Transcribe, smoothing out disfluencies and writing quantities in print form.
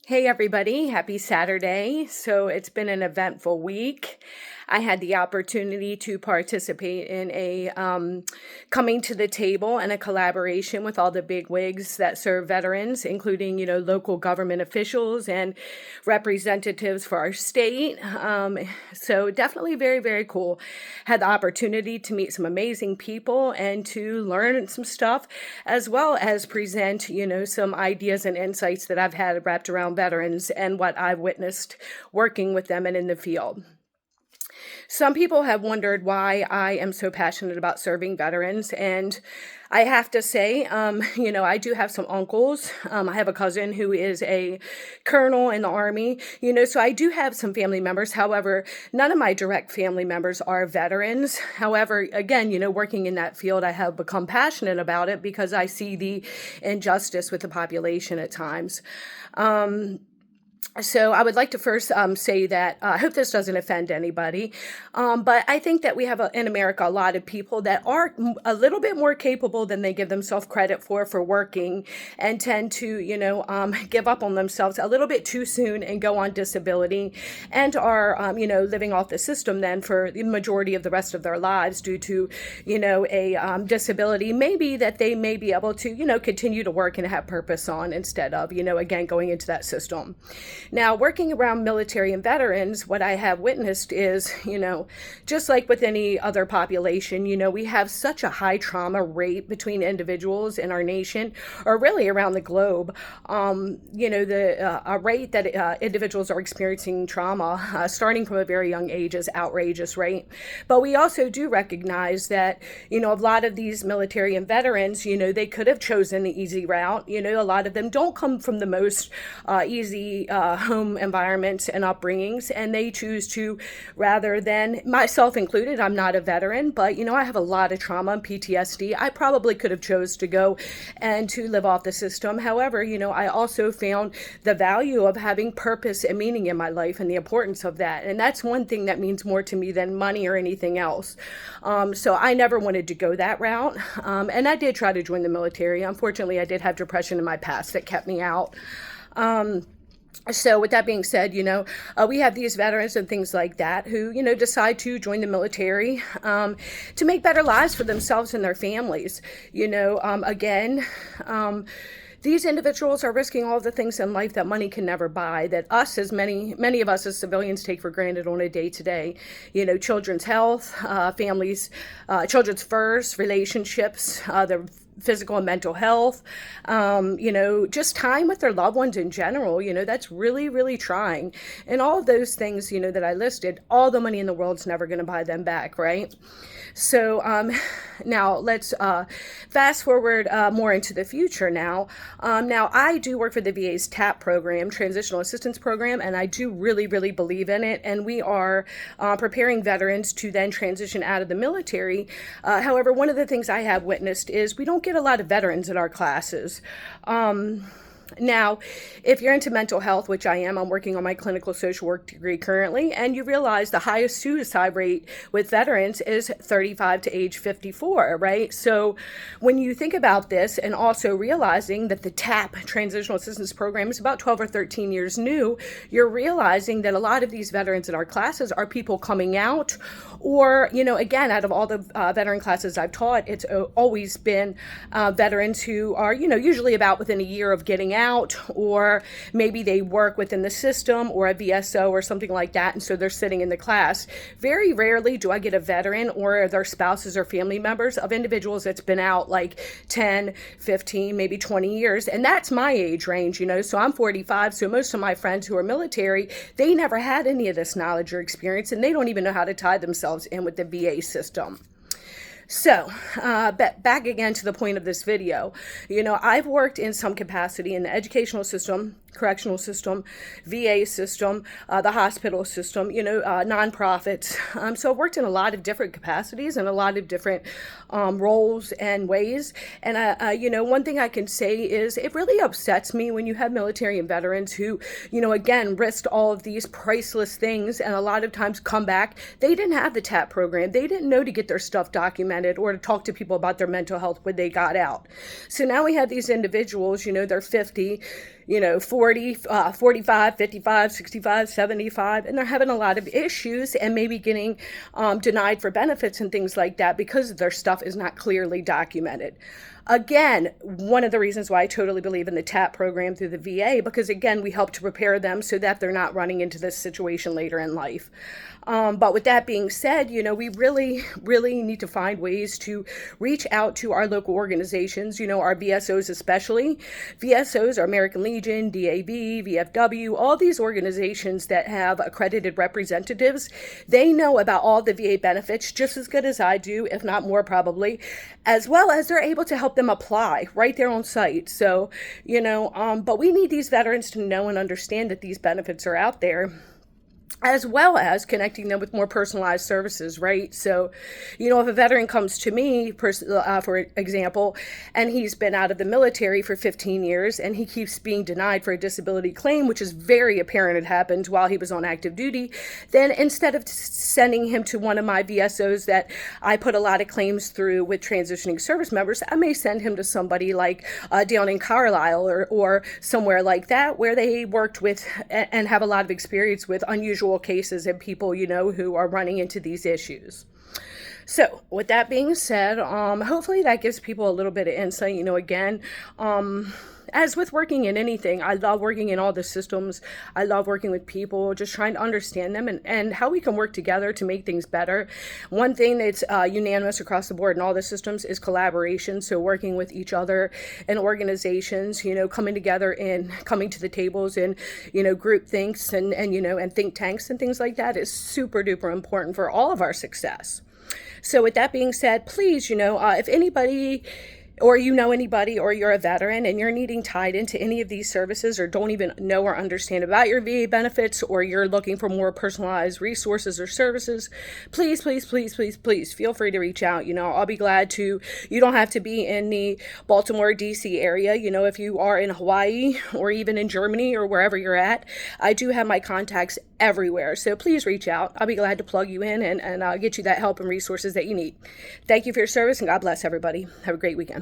Hey everybody, happy Saturday. So it's been an eventful week. I had the opportunity to participate in a coming to the table and a collaboration with all the big wigs that serve veterans, including, local government officials and representatives for our state. So definitely very, very cool. Had the opportunity to meet some amazing people and to learn some stuff, as well as present, some ideas and insights that I've had wrapped around veterans and what I've witnessed working with them and in the field. Some people have wondered why I am so passionate about serving veterans, and I have to say, I do have some uncles. I have a cousin who is a colonel in the Army, so I do have some family members. However, none of my direct family members are veterans. However, again, working in that field, I have become passionate about it because I see the injustice with the population at times. So I would like to first say that I hope this doesn't offend anybody, but I think that we have in America a lot of people that are a little bit more capable than they give themselves credit for working, and tend to give up on themselves a little bit too soon and go on disability, and are living off the system then for the majority of the rest of their lives due to a disability maybe that they may be able to continue to work and have purpose on, instead of again going into that system. Now, working around military and veterans, what I have witnessed is, just like with any other population, we have such a high trauma rate between individuals in our nation, or really around the globe. The rate that individuals are experiencing trauma starting from a very young age is outrageous, right? But we also do recognize that, a lot of these military and veterans, they could have chosen the easy route. A lot of them don't come from the most easy home environments and upbringings, and they choose to, rather than, myself included, I'm not a veteran, but I have a lot of trauma and PTSD. I probably could have chose to go and to live off the system. However, I also found the value of having purpose and meaning in my life and the importance of that, and that's one thing that means more to me than money or anything else. So I never wanted to go that route, and I did try to join the military. Unfortunately, I did have depression in my past that kept me out. So with that being said, we have these veterans and things like that who, decide to join the military to make better lives for themselves and their families. These individuals are risking all the things in life that money can never buy, that many of us as civilians take for granted on a day-to-day. Children's health, families, children's first, relationships, their physical and mental health, just time with their loved ones in general, that's really, really trying. And all of those things, that I listed, all the money in the world's never going to buy them back, right? So now let's fast forward more into the future now. Now, I do work for the VA's TAP program, Transitional Assistance Program, and I do really, really believe in it. And we are preparing veterans to then transition out of the military. However, one of the things I have witnessed is we don't get a lot of veterans in our classes. Now, if you're into mental health, which I am, I'm working on my clinical social work degree currently, and you realize the highest suicide rate with veterans is 35 to age 54, right? So when you think about this, and also realizing that the TAP, Transitional Assistance Program, is about 12 or 13 years new, you're realizing that a lot of these veterans in our classes are people coming out, or, again, out of all the veteran classes I've taught, it's always been veterans who are, usually about within a year of getting out, or maybe they work within the system or a VSO or something like that, and so they're sitting in the class. Very rarely do I get a veteran or their spouses or family members of individuals that's been out like 10, 15, maybe 20 years, and that's my age range, so I'm 45, so most of my friends who are military, they never had any of this knowledge or experience, and they don't even know how to tie themselves in with the VA system. So, back again to the point of this video, I've worked in some capacity in the educational system, correctional system, VA system, the hospital system, nonprofits. So I've worked in a lot of different capacities and a lot of different roles and ways. And, one thing I can say is it really upsets me when you have military and veterans who, again, risked all of these priceless things, and a lot of times come back. They didn't have the TAP program. They didn't know to get their stuff documented or to talk to people about their mental health when they got out. So now we have these individuals, they're 50, 40, 45, 55, 65, 75, and they're having a lot of issues and maybe getting denied for benefits and things like that because their stuff is not clearly documented. Again, one of the reasons why I totally believe in the TAP program through the VA, because again, we help to prepare them so that they're not running into this situation later in life. But with that being said, we really need to find ways to reach out to our local organizations, our VSOs especially. VSOs are American Legion, DAV, VFW, all these organizations that have accredited representatives. They know about all the VA benefits just as good as I do, if not more probably, as well as they're able to help them apply right there on site. So, but we need these veterans to know and understand that these benefits are out there, as well as connecting them with more personalized services, right? So, if a veteran comes to me, for example, and he's been out of the military for 15 years and he keeps being denied for a disability claim, which is very apparent it happened while he was on active duty, then instead of sending him to one of my VSOs that I put a lot of claims through with transitioning service members, I may send him to somebody like down in Carlisle or somewhere like that, where they worked with and have a lot of experience with unusual cases and people, who are running into these issues. So with that being said, hopefully that gives people a little bit of insight. Again, as with working in anything, I love working in all the systems. I love working with people, just trying to understand them and how we can work together to make things better. One thing that's unanimous across the board in all the systems is collaboration. So working with each other and organizations, coming together and coming to the tables and, group thinks and think tanks and things like that is super duper important for all of our success. So with that being said, please, if anybody or anybody, or you're a veteran and you're needing tied into any of these services or don't even know or understand about your VA benefits, or you're looking for more personalized resources or services, please feel free to reach out. I'll be glad to. You don't have to be in the Baltimore, D.C. area. If you are in Hawaii or even in Germany or wherever you're at, I do have my contacts everywhere. So please reach out. I'll be glad to plug you in and get you that help and resources that you need. Thank you for your service, and God bless everybody. Have a great weekend.